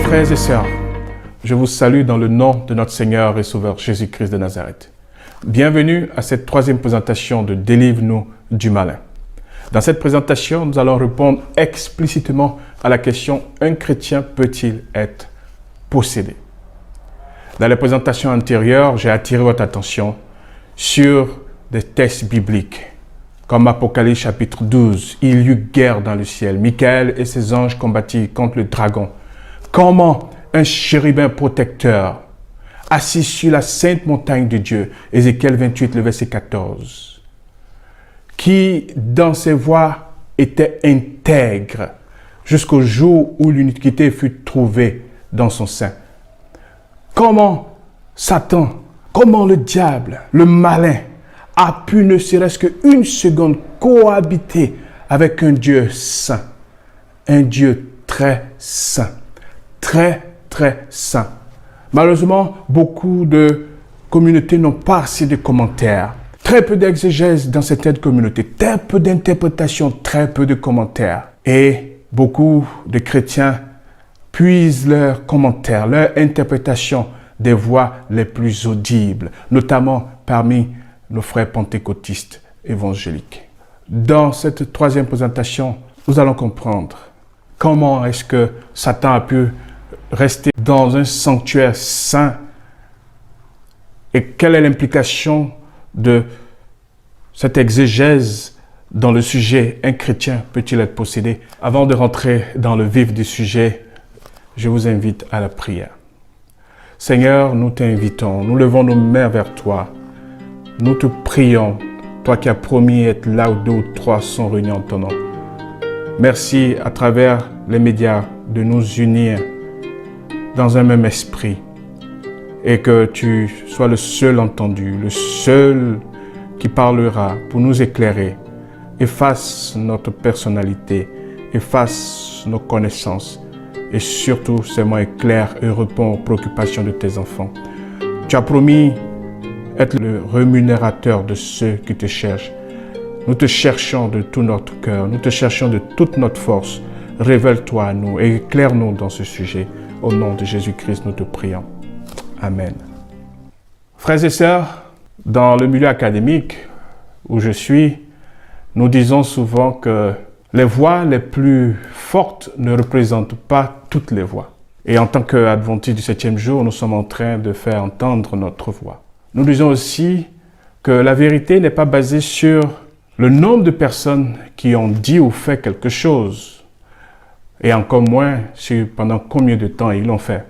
frères et sœurs, je vous salue dans le nom de notre Seigneur et Sauveur Jésus-Christ de Nazareth. Bienvenue à cette troisième présentation de Délivre-nous du malin. Dans cette présentation, nous allons répondre explicitement à la question « Un chrétien peut-il être possédé ?» Dans les présentations antérieures, j'ai attiré votre attention sur des textes bibliques, comme Apocalypse chapitre 12. Il y eut guerre dans le ciel. Michael et ses anges combattirent contre le dragon. Comment un chérubin protecteur, assis sur la sainte montagne de Dieu, Ézéchiel 28, le verset 14, qui dans ses voies était intègre jusqu'au jour où l'iniquité fut trouvée dans son sein. Comment Satan, comment le diable, le malin, a pu ne serait-ce qu'une seconde cohabiter avec un Dieu saint, un Dieu très saint, très saint. Malheureusement, beaucoup de communautés n'ont pas assez de commentaires. Très peu d'exégèse dans certaines communautés, très peu d'interprétations, très peu de commentaires. Et beaucoup de chrétiens puisent leurs commentaires, leur interprétation des voix les plus audibles, notamment parmi nos frères pentecôtistes évangéliques. Dans cette troisième présentation, nous allons comprendre comment est-ce que Satan a pu rester dans un sanctuaire saint et quelle est l'implication de cette exégèse dans le sujet « Un chrétien peut-il être possédé ?» Avant de rentrer dans le vif du sujet, je vous invite à la prière. Seigneur, nous t'invitons, nous levons nos mains vers toi. Nous te prions, toi qui as promis être là où deux ou trois sont réunis en ton nom. Merci à travers les médias de nous unir dans un même esprit et que tu sois le seul entendu, le seul qui parlera pour nous éclairer. Efface notre personnalité, efface nos connaissances et surtout, seulement éclaire et réponds aux préoccupations de tes enfants. Tu as promis être le rémunérateur de ceux qui te cherchent. Nous te cherchons de tout notre cœur, nous te cherchons de toute notre force. Révèle-toi à nous et éclaire-nous dans ce sujet. Au nom de Jésus-Christ, nous te prions. Amen. Frères et sœurs, dans le milieu académique où je suis, nous disons souvent que les voix les plus fortes ne représentent pas toutes les voix. Et en tant qu'adventistes du 7e jour, nous sommes en train de faire entendre notre voix. Nous disons aussi que la vérité n'est pas basée sur le nombre de personnes qui ont dit ou fait quelque chose, et encore moins sur pendant combien de temps ils l'ont fait.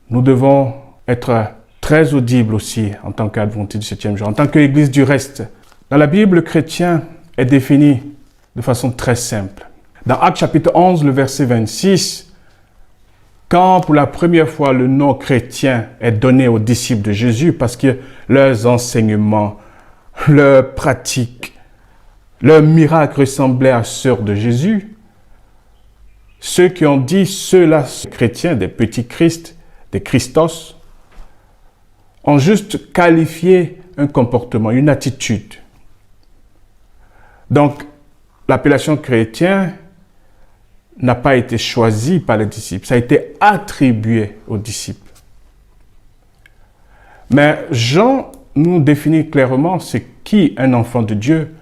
Nous devons être très audibles aussi en tant qu'adventistes du 7e jour, en tant qu'Église du reste. Dans la Bible, le chrétien est défini de façon très simple. Dans Actes chapitre 11, le verset 26, quand pour la première fois le nom chrétien est donné aux disciples de Jésus, parce que leurs enseignements, leurs pratiques, leurs miracles ressemblaient à ceux de Jésus, ceux qui ont dit ceux-là, chrétiens, des petits Christ, des Christos, ont juste qualifié un comportement, une attitude. Donc, l'appellation chrétien n'a pas été choisie par les disciples, ça a été attribué aux disciples. Mais Jean nous définit clairement c'est qui un enfant de Dieu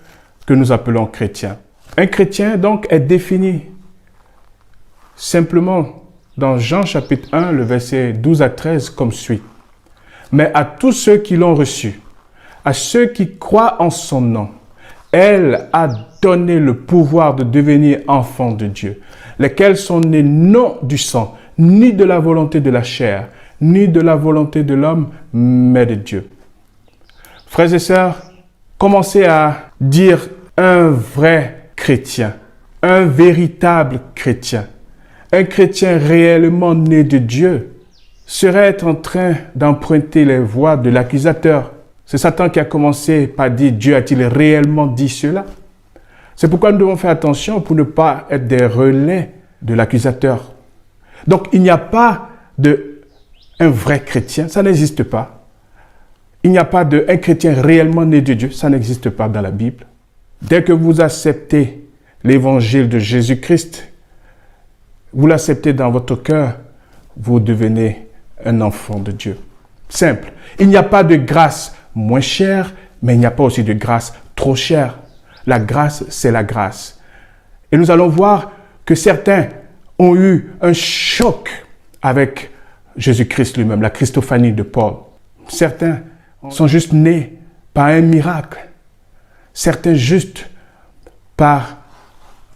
que nous appelons chrétien. Un chrétien donc est défini simplement dans Jean chapitre 1, le verset 12 à 13 comme suit. Mais à tous ceux qui l'ont reçu, à ceux qui croient en son nom, elle a donné le pouvoir de devenir enfants de Dieu, lesquels sont nés non du sang, ni de la volonté de la chair, ni de la volonté de l'homme, mais de Dieu. Frères et sœurs, commencez à dire un vrai chrétien, un véritable chrétien, un chrétien réellement né de Dieu, serait être en train d'emprunter les voies de l'accusateur. C'est Satan qui a commencé par dire « Dieu a-t-il réellement dit cela ?» C'est pourquoi nous devons faire attention pour ne pas être des relais de l'accusateur. Donc, il n'y a pas un vrai chrétien, ça n'existe pas. Il n'y a pas un chrétien réellement né de Dieu, ça n'existe pas dans la Bible. Dès que vous acceptez l'évangile de Jésus-Christ, vous l'acceptez dans votre cœur, vous devenez un enfant de Dieu. Simple. Il n'y a pas de grâce moins chère, mais il n'y a pas aussi de grâce trop chère. La grâce, c'est la grâce. Et nous allons voir que certains ont eu un choc avec Jésus-Christ lui-même, la Christophanie de Paul. Certains sont juste nés par un miracle. Certains juste par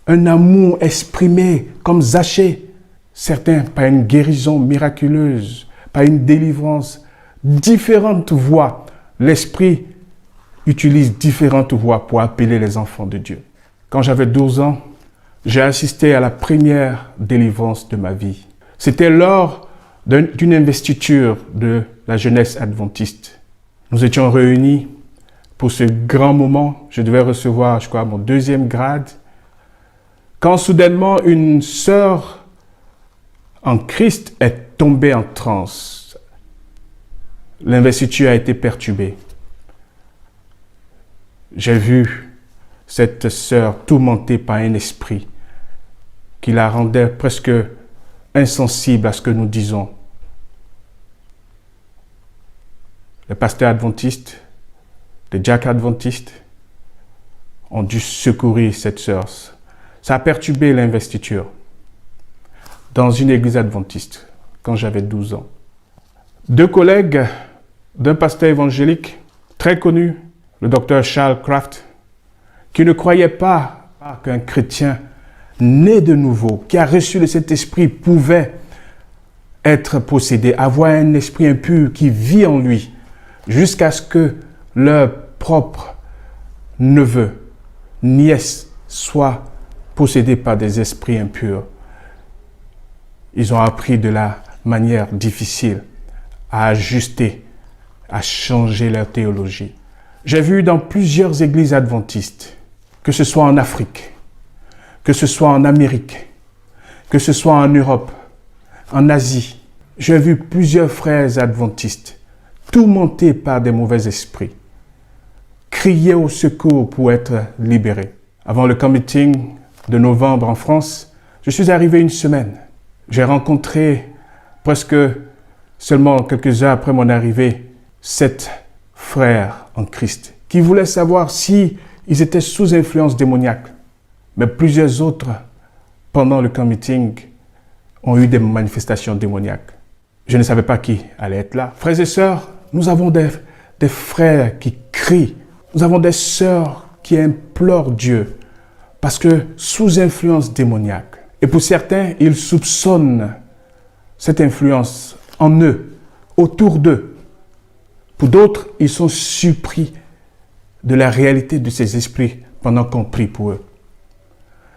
un amour exprimé comme Zachée. Certains par une guérison miraculeuse, par une délivrance. Différentes voies. L'Esprit utilise différentes voies pour appeler les enfants de Dieu. Quand j'avais 12 ans, j'ai assisté à la première délivrance de ma vie. C'était lors d'une investiture de la jeunesse adventiste. Nous étions réunis pour ce grand moment. Je devais recevoir, je crois, mon 2e grade. Quand soudainement, une sœur en Christ est tombée en transe. L'investiture a été perturbée. J'ai vu cette sœur tourmentée par un esprit qui la rendait presque insensible à ce que nous disons. Les pasteurs adventistes, les diacres adventistes ont dû secourir cette sœur. Ça a perturbé l'investiture dans une église adventiste quand j'avais 12 ans. 2 collègues d'un pasteur évangélique très connu, le docteur Charles Kraft, qui ne croyait pas qu'un chrétien né de nouveau, qui a reçu le Saint-Esprit, pouvait être possédé, avoir un esprit impur qui vit en lui, jusqu'à ce que leur propre neveu, nièce, soient possédés par des esprits impurs. Ils ont appris de la manière difficile à ajuster, à changer leur théologie. J'ai vu dans plusieurs églises adventistes, que ce soit en Afrique, que ce soit en Amérique, que ce soit en Europe, en Asie, j'ai vu plusieurs frères adventistes tourmentés par des mauvais esprits, crier au secours pour être libérés. Avant le camp meeting de novembre en France, je suis arrivé une semaine. J'ai rencontré presque seulement quelques heures après mon arrivée 7 frères en Christ qui voulaient savoir si ils étaient sous influence démoniaque. Mais plusieurs autres, pendant le camp meeting, ont eu des manifestations démoniaques. Je ne savais pas qui allait être là. Frères et sœurs, nous avons des frères qui crient. Nous avons des sœurs qui implorent Dieu parce que sous influence démoniaque. Et pour certains, ils soupçonnent cette influence en eux, autour d'eux. Pour d'autres, ils sont surpris de la réalité de ces esprits pendant qu'on prie pour eux.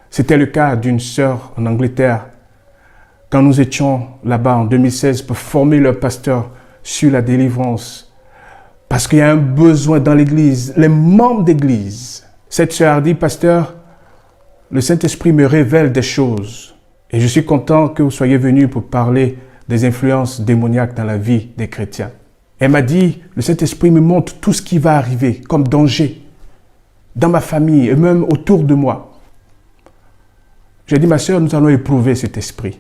C'était le cas d'une sœur en Angleterre quand nous étions là-bas en 2016 pour former leur pasteur sur la délivrance. Parce qu'il y a un besoin dans l'église, les membres d'église. Cette sœur a dit, pasteur, le Saint-Esprit me révèle des choses. Et je suis content que vous soyez venus pour parler des influences démoniaques dans la vie des chrétiens. Elle m'a dit, le Saint-Esprit me montre tout ce qui va arriver comme danger dans ma famille et même autour de moi. J'ai dit, ma sœur, nous allons éprouver cet esprit.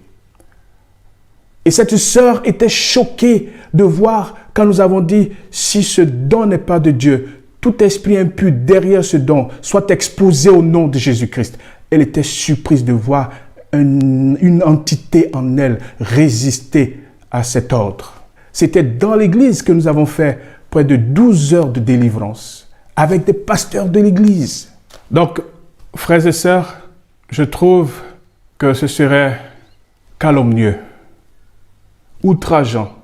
Et cette sœur était choquée de voir quand nous avons dit, si ce don n'est pas de Dieu, tout esprit impur derrière ce don soit exposé au nom de Jésus-Christ. Elle était surprise de voir une entité en elle résister à cet ordre. C'était dans l'église que nous avons fait près de 12 heures de délivrance avec des pasteurs de l'église. Donc, frères et sœurs, je trouve que ce serait calomnieux, outrageant,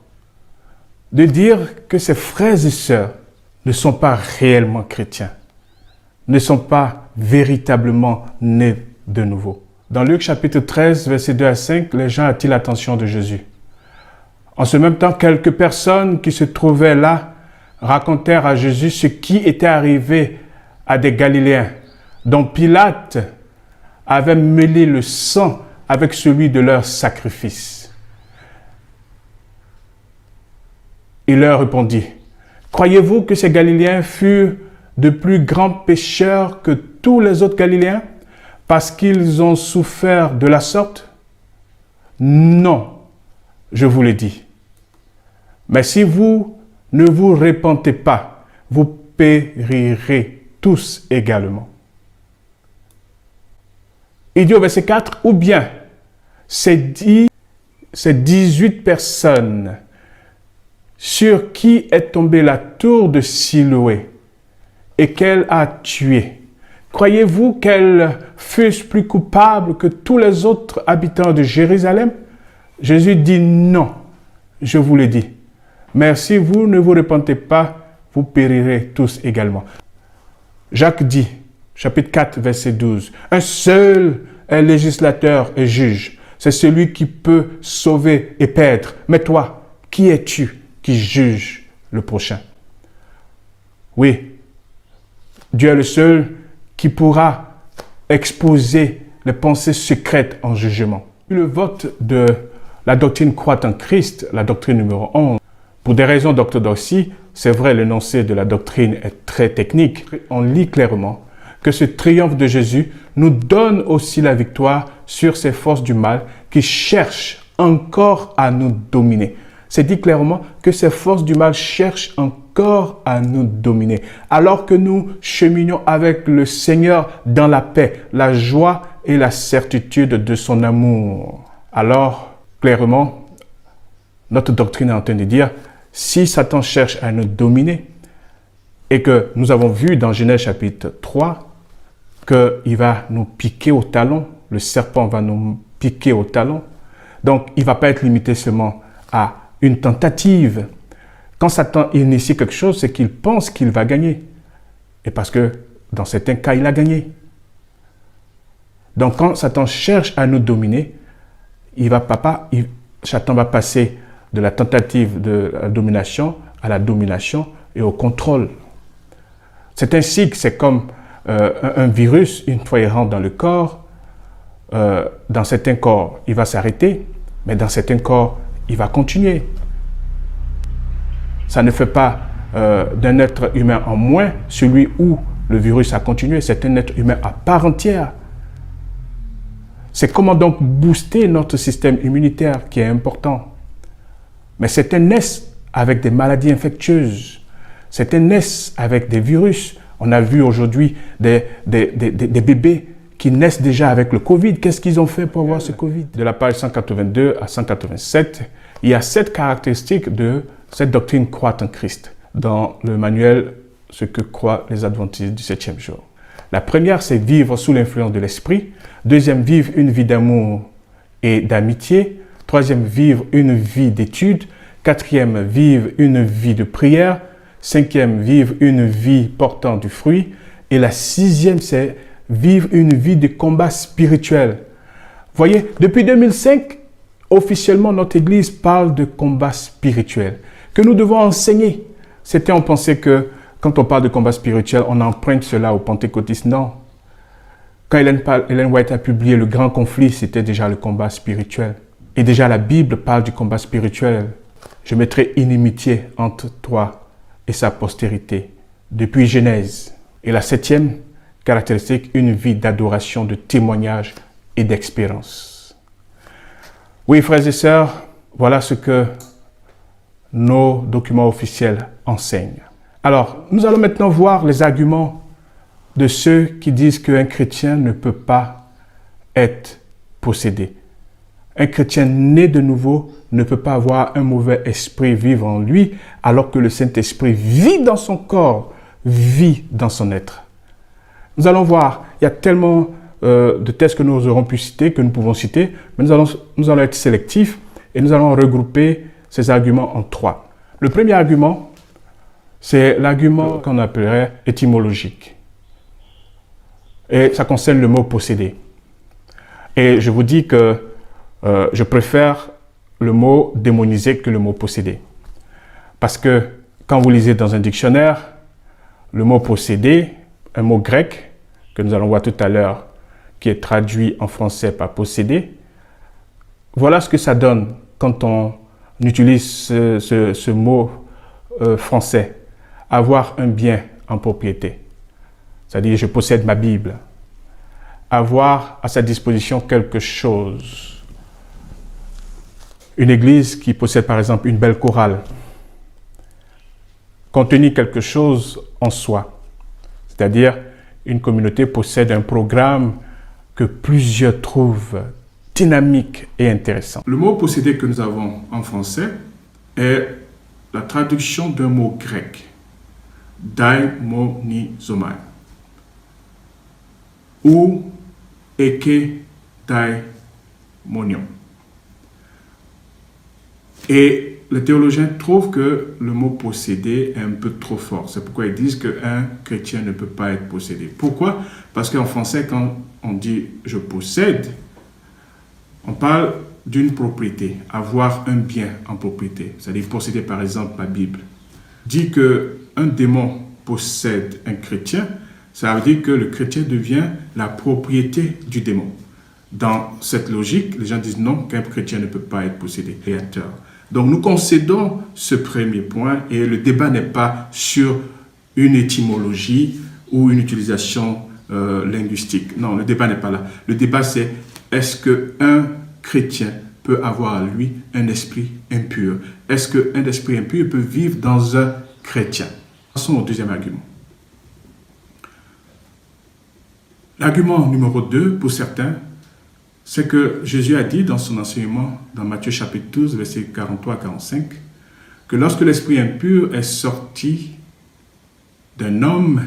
de dire que ces frères et sœurs ne sont pas réellement chrétiens, ne sont pas véritablement nés de nouveau. Dans Luc chapitre 13, versets 2 à 5, les gens attirent l'attention de Jésus. En ce même temps, quelques personnes qui se trouvaient là racontèrent à Jésus ce qui était arrivé à des Galiléens, dont Pilate avait mêlé le sang avec celui de leur sacrifice. Il leur répondit, « Croyez-vous que ces Galiléens furent de plus grands pécheurs que tous les autres Galiléens parce qu'ils ont souffert de la sorte? Non, je vous le dis. Mais si vous ne vous repentez pas, vous périrez tous également. Il dit au verset 4, ou bien ces 18 personnes sur qui est tombée la tour de Siloé et qu'elle a tué. Croyez-vous qu'elles fussent plus coupables que tous les autres habitants de Jérusalem? Jésus dit non, je vous le dis. Mais si vous ne vous repentez pas, vous périrez tous également. Jacques dit, chapitre 4, verset 12, un seul est législateur et juge. C'est celui qui peut sauver et perdre. Mais toi, qui es-tu qui juge le prochain? Oui, Dieu est le seul qui pourra exposer les pensées secrètes en jugement. Le vote de la doctrine croit en Christ, la doctrine numéro 11, pour des raisons d'orthodoxie, c'est vrai, l'énoncé de la doctrine est très technique. On lit clairement que ce triomphe de Jésus nous donne aussi la victoire sur ces forces du mal qui cherchent encore à nous dominer. C'est dit clairement que ces forces du mal cherchent encore à nous dominer. Alors que nous cheminions avec le Seigneur dans la paix, la joie et la certitude de son amour. Alors, clairement, notre doctrine est en train de dire, si Satan cherche à nous dominer, et que nous avons vu dans Genèse chapitre 3, qu'il va nous piquer au talon, le serpent va nous piquer au talon, donc il ne va pas être limité seulement à une tentative. Quand Satan initie quelque chose, c'est qu'il pense qu'il va gagner. Et parce que dans certains cas, il a gagné. Donc quand Satan cherche à nous dominer, Satan va passer de la tentative de la domination à la domination et au contrôle. C'est ainsi que c'est comme un virus, une fois il rentre dans le corps, dans certains corps, il va s'arrêter, mais dans certains corps, il va continuer. Ça ne fait pas d'un être humain en moins celui où le virus a continué. C'est un être humain à part entière. C'est comment donc booster notre système immunitaire qui est important. Mais certains naissent avec des maladies infectieuses. Certains naissent avec des virus. On a vu aujourd'hui des bébés qui naissent déjà avec le Covid. Qu'est-ce qu'ils ont fait pour avoir ce Covid? De la page 182 à 187, il y a 7 caractéristiques de cette doctrine croit en Christ dans le manuel « Ce que croient les adventistes du 7e jour ». La première, c'est vivre sous l'influence de l'esprit. Deuxième, vivre une vie d'amour et d'amitié. Troisième, vivre une vie d'étude. Quatrième, vivre une vie de prière. Cinquième, vivre une vie portant du fruit. Et la sixième, c'est vivre une vie de combat spirituel. Voyez, depuis 2005, officiellement, notre Église parle de combat spirituel que nous devons enseigner. On pensait que quand on parle de combat spirituel, on emprunte cela aux pentecôtistes. Non. Quand Ellen White a publié Le Grand Conflit, c'était déjà le combat spirituel. Et déjà la Bible parle du combat spirituel. Je mettrai inimitié entre toi et sa postérité, depuis Genèse. Et la 7e caractéristique, une vie d'adoration, de témoignage et d'expérience. Oui, frères et sœurs, voilà ce que nos documents officiels enseignent. Alors, nous allons maintenant voir les arguments de ceux qui disent qu'un chrétien ne peut pas être possédé. Un chrétien né de nouveau ne peut pas avoir un mauvais esprit vivre en lui, alors que le Saint-Esprit vit dans son corps, vit dans son être. Nous allons voir, il y a tellement de textes que nous aurons pu citer, que nous pouvons citer, mais nous allons être sélectifs et nous allons regrouper ces arguments en 3. Le premier argument, c'est l'argument qu'on appellerait étymologique. Et ça concerne le mot posséder. Et je vous dis que je préfère le mot démonisé que le mot posséder. Parce que quand vous lisez dans un dictionnaire, le mot posséder, un mot grec, que nous allons voir tout à l'heure, qui est traduit en français par posséder, voilà ce que ça donne quand on utilise ce mot français. Avoir un bien en propriété. C'est-à-dire, je possède ma Bible. Avoir à sa disposition quelque chose. Une église qui possède par exemple une belle chorale contenir quelque chose en soi. C'est-à-dire, une communauté possède un programme que plusieurs trouvent dynamique et intéressant. Le mot posséder que nous avons en français est la traduction d'un mot grec, daimonisomai, ou eke daimonion. Et les théologiens trouvent que le mot posséder est un peu trop fort. C'est pourquoi ils disent qu'un chrétien ne peut pas être possédé. Pourquoi? Parce qu'en français, quand on dit « je possède », on parle d'une propriété, avoir un bien en propriété. C'est-à-dire posséder par exemple la Bible. Dit qu'un démon possède un chrétien, ça veut dire que le chrétien devient la propriété du démon. Dans cette logique, les gens disent non, qu'un chrétien ne peut pas être possédé, créateur. Donc nous concédons ce premier point et le débat n'est pas sur une étymologie ou une utilisation linguistique. Non, le débat n'est pas là. Le débat c'est est-ce qu'un chrétien peut avoir à lui un esprit impur? Est-ce qu'un esprit impur peut vivre dans un chrétien? Passons au deuxième argument. L'argument numéro 2 pour certains, c'est que Jésus a dit dans son enseignement, dans Matthieu chapitre 12, versets 43 à 45, que lorsque l'esprit impur est sorti d'un homme,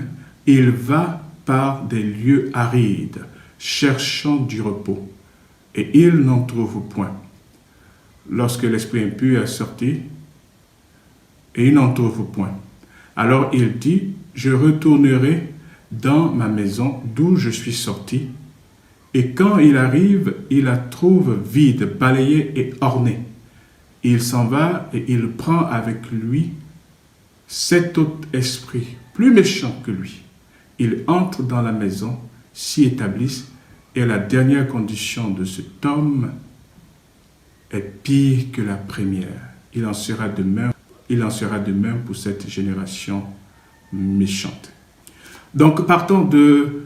il va par des lieux arides, cherchant du repos, et il n'en trouve point. Lorsque l'esprit impur est sorti, et il n'en trouve point. Alors il dit, je retournerai dans ma maison d'où je suis sorti, et quand il arrive, il la trouve vide, balayée et ornée. Il s'en va et il prend avec lui 7 autres esprits, plus méchants que lui. Il entre dans la maison, s'y établissent, et la dernière condition de cet homme est pire que la première. Il en sera de même pour cette génération méchante. Donc, partons de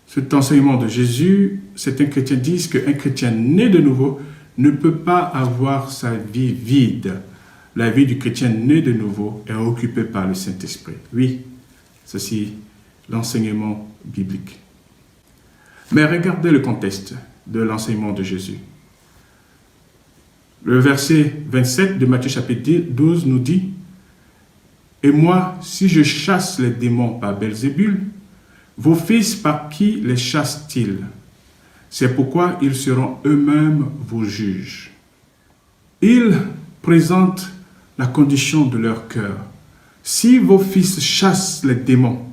cet enseignement de Jésus, certains chrétiens disent qu'un chrétien né de nouveau ne peut pas avoir sa vie vide. La vie du chrétien né de nouveau est occupée par le Saint-Esprit. Oui, ceci l'enseignement biblique. Mais regardez le contexte de l'enseignement de Jésus. Le verset 27 de Matthieu chapitre 12 nous dit « Et moi, si je chasse les démons par Belzébul, vos fils par qui les chassent-ils? C'est pourquoi ils seront eux-mêmes vos juges. » Ils présentent la condition de leur cœur. Si vos fils chassent les démons,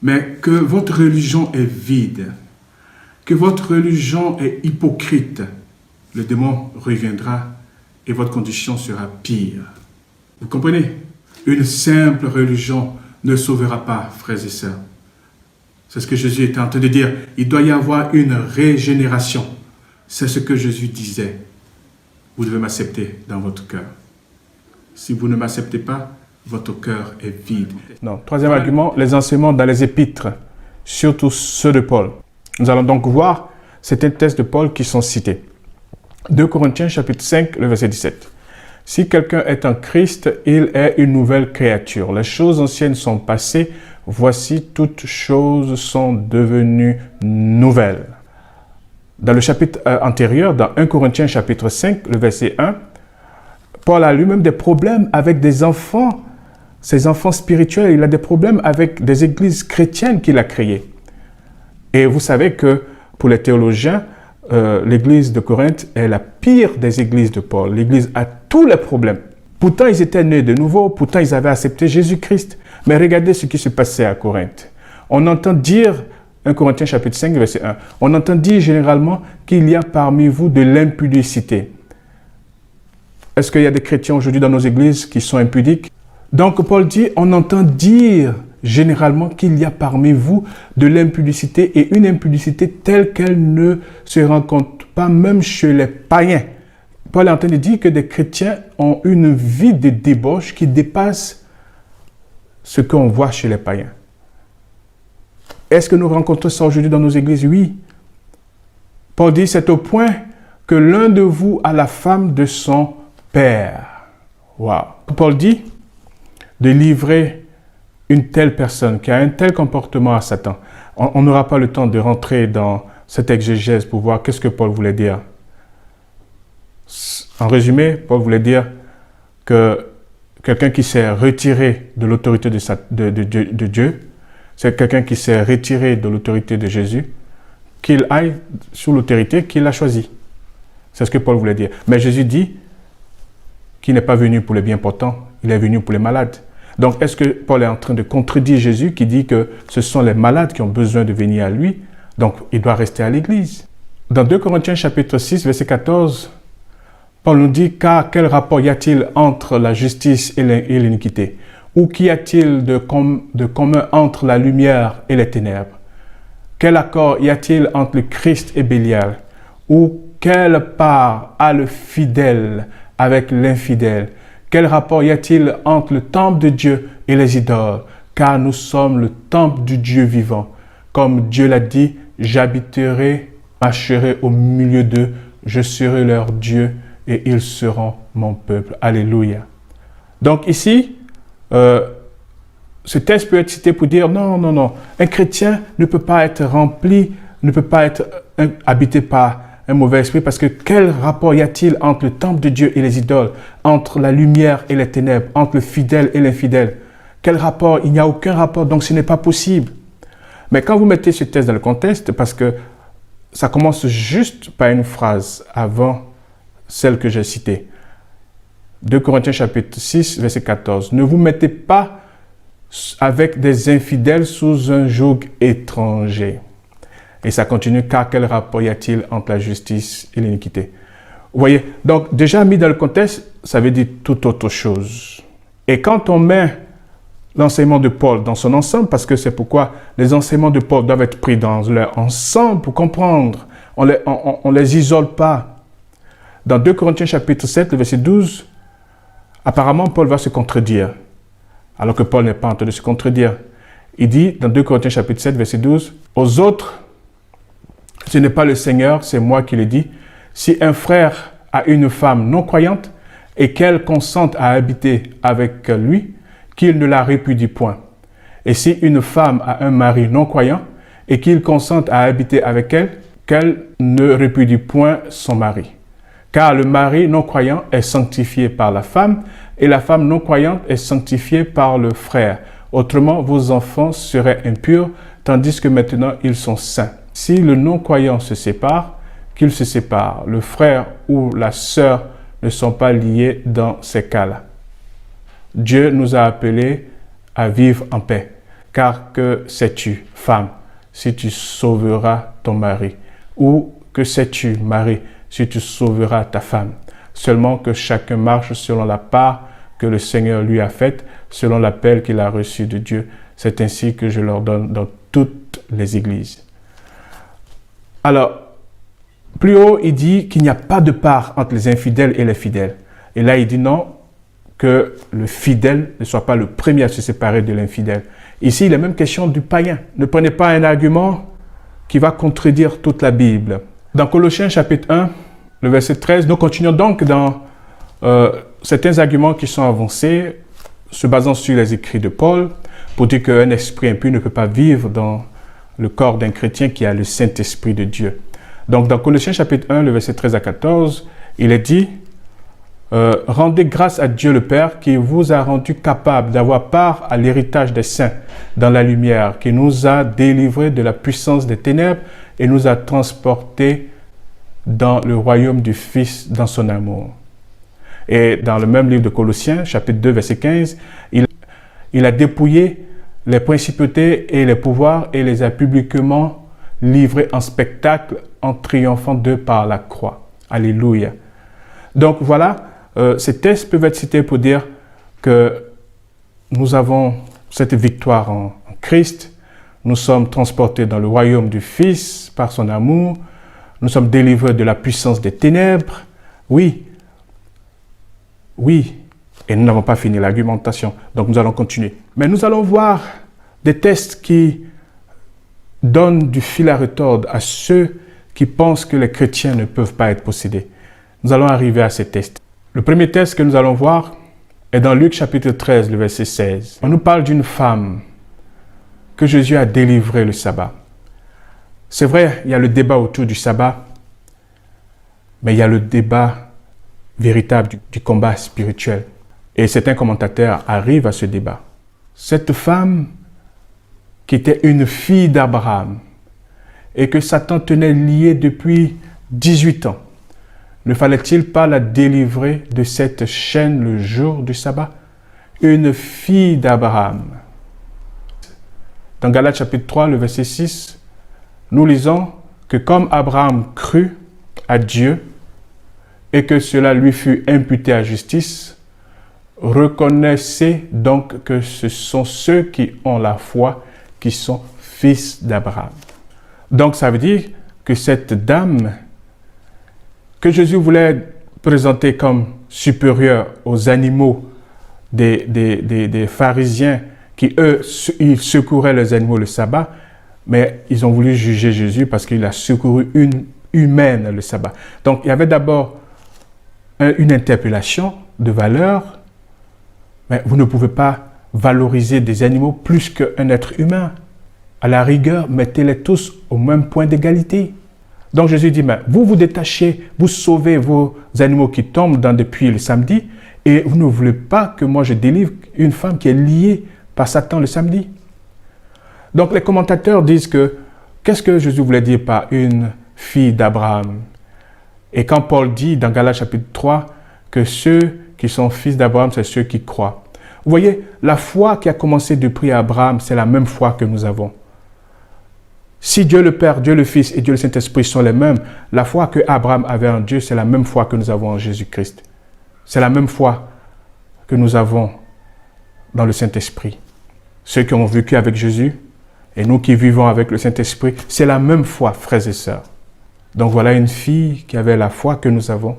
mais que votre religion est vide, que votre religion est hypocrite, le démon reviendra et votre condition sera pire. Vous comprenez? Une simple religion ne sauvera pas, frères et sœurs. C'est ce que Jésus était en train de dire. Il doit y avoir une régénération. C'est ce que Jésus disait. Vous devez m'accepter dans votre cœur. Si vous ne m'acceptez pas, votre cœur est vide. Non. Troisième argument, les enseignements dans les épîtres, surtout ceux de Paul. Nous allons donc voir certains textes de Paul qui sont cités. 2 Corinthiens chapitre 5, le verset 17. Si quelqu'un est en Christ, il est une nouvelle créature. Les choses anciennes sont passées, voici toutes choses sont devenues nouvelles. Dans le chapitre antérieur, dans 1 Corinthiens chapitre 5, le verset 1, Paul a lui-même des problèmes avec des enfants, ses enfants spirituels. Il a des problèmes avec des églises chrétiennes qu'il a créées. Et vous savez que pour les théologiens, l'église de Corinthe est la pire des églises de Paul. L'église a tous les problèmes. Pourtant, ils étaient nés de nouveau. Pourtant, ils avaient accepté Jésus-Christ. Mais regardez ce qui se passait à Corinthe. On entend dire, 1 Corinthiens chapitre 5, verset 1, on entend dire généralement qu'il y a parmi vous de l'impudicité. Est-ce qu'il y a des chrétiens aujourd'hui dans nos églises qui sont impudiques? Donc, Paul dit, on entend dire généralement qu'il y a parmi vous de l'impudicité et une impudicité telle qu'elle ne se rencontre pas même chez les païens. Paul est en train de dire que des chrétiens ont une vie de débauche qui dépasse ce qu'on voit chez les païens. Est-ce que nous rencontrons ça aujourd'hui dans nos églises? Oui. Paul dit, c'est au point que l'un de vous a la femme de son père. Wow. Paul dit de livrer une telle personne qui a un tel comportement à Satan. On n'aura pas le temps de rentrer dans cette exégèse pour voir qu'est-ce que Paul voulait dire. En résumé, Paul voulait dire que quelqu'un qui s'est retiré de l'autorité de Dieu, c'est quelqu'un qui s'est retiré de l'autorité de Jésus, qu'il aille sous l'autorité qu'il a choisie. C'est ce que Paul voulait dire. Mais Jésus dit qu'il n'est pas venu pour les bien portants, il est venu pour les malades. Donc, est-ce que Paul est en train de contredire Jésus qui dit que ce sont les malades qui ont besoin de venir à lui, donc il doit rester à l'église? Dans 2 Corinthiens chapitre 6, verset 14, Paul nous dit, car quel rapport y a-t-il entre la justice et l'iniquité? Ou qu'y a-t-il de commun entre la lumière et les ténèbres? Quel accord y a-t-il entre le Christ et Bélial? Ou quelle part a le fidèle avec l'infidèle? Quel rapport y a-t-il entre le temple de Dieu et les idoles? Car nous sommes le temple du Dieu vivant. Comme Dieu l'a dit, j'habiterai, marcherai au milieu d'eux, je serai leur Dieu et ils seront mon peuple. Alléluia. Donc ici, ce texte peut être cité pour dire non, un chrétien ne peut pas être rempli, ne peut pas être habité par un mauvais esprit, parce que quel rapport y a-t-il entre le temple de Dieu et les idoles, entre la lumière et les ténèbres, entre le fidèle et l'infidèle? Quel rapport? Il n'y a aucun rapport, donc ce n'est pas possible. Mais quand vous mettez ce texte dans le contexte, parce que ça commence juste par une phrase avant celle que j'ai citée. 2 Corinthiens chapitre 6, verset 14. Ne vous mettez pas avec des infidèles sous un joug étranger. Et ça continue, car quel rapport y a-t-il entre la justice et l'iniquité? Vous voyez, donc déjà mis dans le contexte, ça veut dire tout autre chose. Et quand on met l'enseignement de Paul dans son ensemble, parce que c'est pourquoi les enseignements de Paul doivent être pris dans leur ensemble pour comprendre, on les isole pas. Dans 2 Corinthiens chapitre 7, le verset 12, apparemment Paul va se contredire, alors que Paul n'est pas en train de se contredire. Il dit dans 2 Corinthiens chapitre 7, verset 12, aux autres, ce n'est pas le Seigneur, c'est moi qui le dis. Si un frère a une femme non croyante et qu'elle consente à habiter avec lui, qu'il ne la répudie point. Et si une femme a un mari non croyant et qu'il consente à habiter avec elle, qu'elle ne répudie point son mari. Car le mari non croyant est sanctifié par la femme et la femme non croyante est sanctifiée par le frère. Autrement, vos enfants seraient impurs, tandis que maintenant ils sont saints. Si le non-croyant se sépare, qu'il se sépare. Le frère ou la sœur ne sont pas liés dans ces cas-là. Dieu nous a appelés à vivre en paix. Car que sais-tu, femme, si tu sauveras ton mari? Ou que sais-tu, mari, si tu sauveras ta femme? Seulement que chacun marche selon la part que le Seigneur lui a faite, selon l'appel qu'il a reçu de Dieu. C'est ainsi que je l'ordonne dans toutes les églises. Alors, plus haut, il dit qu'il n'y a pas de part entre les infidèles et les fidèles. Et là, il dit non, que le fidèle ne soit pas le premier à se séparer de l'infidèle. Ici, il est même question du païen. Ne prenez pas un argument qui va contredire toute la Bible. Dans Colossiens chapitre 1, le verset 13, nous continuons donc dans certains arguments qui sont avancés, se basant sur les écrits de Paul, pour dire qu'un esprit impur ne peut pas vivre dans le corps d'un chrétien qui a le Saint-Esprit de Dieu. Donc, dans Colossiens chapitre 1, le verset 13 à 14, il est dit « Rendez grâce à Dieu le Père qui vous a rendu capable d'avoir part à l'héritage des saints dans la lumière, qui nous a délivrés de la puissance des ténèbres et nous a transportés dans le royaume du Fils dans son amour. » Et dans le même livre de Colossiens, chapitre 2, verset 15, il a dépouillé les principautés et les pouvoirs et les a publiquement livrés en spectacle en triomphant d'eux par la croix. Alléluia. Donc voilà, ces textes peuvent être cités pour dire que nous avons cette victoire en Christ, nous sommes transportés dans le royaume du Fils par son amour, nous sommes délivrés de la puissance des ténèbres. Oui, et nous n'avons pas fini l'argumentation, donc nous allons continuer. Mais nous allons voir des textes qui donnent du fil à retordre à ceux qui pensent que les chrétiens ne peuvent pas être possédés. Nous allons arriver à ces tests. Le premier test que nous allons voir est dans Luc chapitre 13, le verset 16. On nous parle d'une femme que Jésus a délivré le sabbat. C'est vrai, il y a le débat autour du sabbat, mais il y a le débat véritable du combat spirituel. Et certains commentateurs arrivent à ce débat. Cette femme qui était une fille d'Abraham et que Satan tenait liée depuis 18 ans, ne fallait-il pas la délivrer de cette chaîne le jour du sabbat? Une fille d'Abraham. Dans Galates chapitre 3, le verset 6, nous lisons que comme Abraham crut à Dieu et que cela lui fut imputé à justice, reconnaissez donc que ce sont ceux qui ont la foi qui sont fils d'Abraham. Donc ça veut dire que cette dame que Jésus voulait présenter comme supérieure aux animaux des pharisiens qui, eux, ils secouraient les animaux le sabbat, mais ils ont voulu juger Jésus parce qu'il a secouru une humaine le sabbat. Donc, il y avait d'abord une interpellation de valeur, mais vous ne pouvez pas valoriser des animaux plus qu'un être humain. À la rigueur, mettez-les tous au même point d'égalité. Donc Jésus dit, mais vous vous détachez, vous sauvez vos animaux qui tombent dans des puits le samedi, et vous ne voulez pas que moi je délivre une femme qui est liée par Satan le samedi. Donc les commentateurs disent que, qu'est-ce que Jésus voulait dire par une fille d'Abraham? Et quand Paul dit dans Galates chapitre 3 que ceux qui sont fils d'Abraham, c'est ceux qui croient. Vous voyez, la foi qui a commencé depuis Abraham, c'est la même foi que nous avons. Si Dieu le Père, Dieu le Fils et Dieu le Saint-Esprit sont les mêmes, la foi que Abraham avait en Dieu, c'est la même foi que nous avons en Jésus-Christ. C'est la même foi que nous avons dans le Saint-Esprit. Ceux qui ont vécu avec Jésus et nous qui vivons avec le Saint-Esprit, c'est la même foi, frères et sœurs. Donc voilà une fille qui avait la foi que nous avons.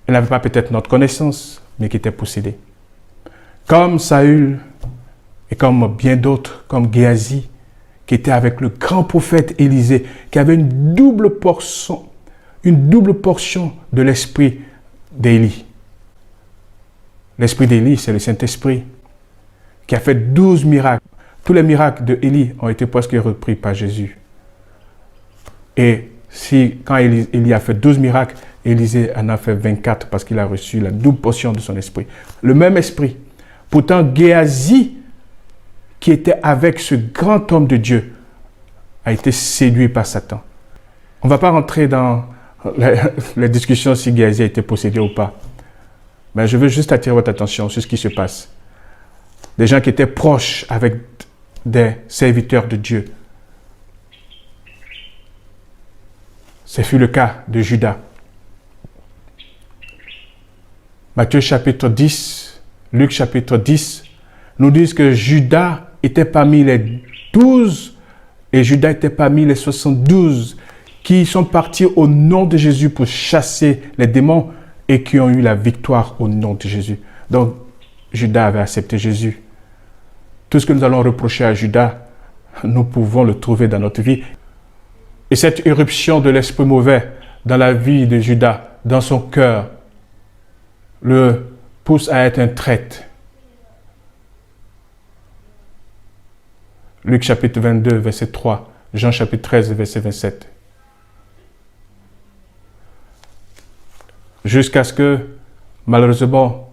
Elle n'avait pas peut-être notre connaissance, mais qui était possédée. Comme Saül et comme bien d'autres, comme Géasi, qui était avec le grand prophète Élisée, qui avait une double portion de l'esprit d'Élie. L'esprit d'Élie, c'est le Saint-Esprit, qui a fait 12 miracles. Tous les miracles d'Élie ont été presque repris par Jésus. Et quand Élie a fait 12 miracles, Élisée en a fait 24 parce qu'il a reçu la double portion de son esprit. Le même esprit. Pourtant, Géasi, qui était avec ce grand homme de Dieu, a été séduit par Satan. On ne va pas rentrer dans les discussions si Géasi a été possédé ou pas. Mais je veux juste attirer votre attention sur ce qui se passe. Des gens qui étaient proches avec des serviteurs de Dieu. Ce fut le cas de Judas. Matthieu chapitre 10, Luc chapitre 10, nous disent que Judas était parmi les 12 et Judas était parmi les 72 qui sont partis au nom de Jésus pour chasser les démons et qui ont eu la victoire au nom de Jésus. Donc, Judas avait accepté Jésus. Tout ce que nous allons reprocher à Judas, nous pouvons le trouver dans notre vie. Et cette éruption de l'esprit mauvais dans la vie de Judas, dans son cœur, le pousse à être un traître. Luc chapitre 22, verset 3, Jean chapitre 13, verset 27. Jusqu'à ce que, malheureusement,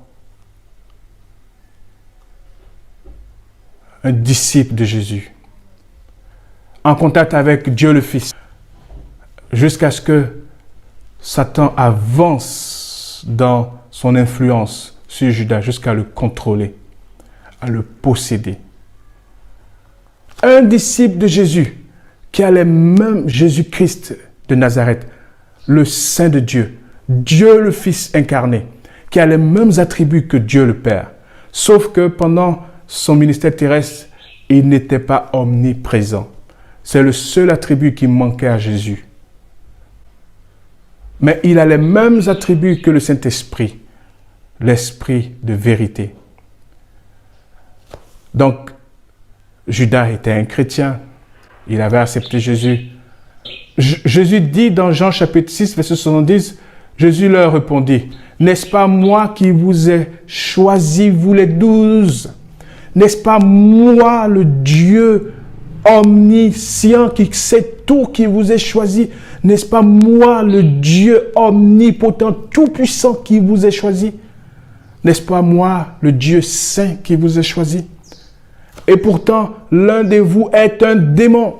un disciple de Jésus, en contact avec Dieu le Fils, jusqu'à ce que Satan avance dans son influence sur Judas, jusqu'à le contrôler, à le posséder. Un disciple de Jésus, qui a les mêmes Jésus-Christ de Nazareth, le Saint de Dieu, Dieu le Fils incarné, qui a les mêmes attributs que Dieu le Père, sauf que pendant son ministère terrestre, il n'était pas omniprésent. C'est le seul attribut qui manquait à Jésus. Mais il a les mêmes attributs que le Saint-Esprit, l'Esprit de vérité. Donc, Judas était un chrétien, il avait accepté Jésus, Jésus dit dans Jean chapitre 6, verset 70, Jésus leur répondit, « N'est-ce pas moi qui vous ai choisi, vous les 12? N'est-ce pas moi, le Dieu omniscient qui sait tout, qui vous ai choisi? N'est-ce pas moi, le Dieu omnipotent, tout-puissant qui vous ai choisi? N'est-ce pas moi, le Dieu saint qui vous ai choisi? Et pourtant, l'un de vous est un démon. »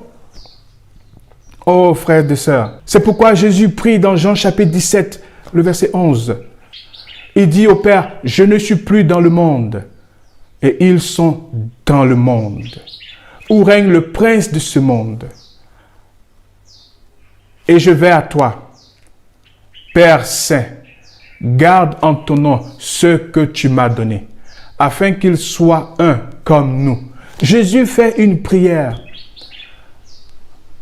Oh, frères et sœurs, c'est pourquoi Jésus prie dans Jean chapitre 17, le verset 11. Il dit au Père, « Je ne suis plus dans le monde, et ils sont dans le monde, où règne le prince de ce monde. Et je vais à toi, Père Saint, garde en ton nom ce que tu m'as donné, afin qu'ils soient un comme nous. » Jésus fait une prière,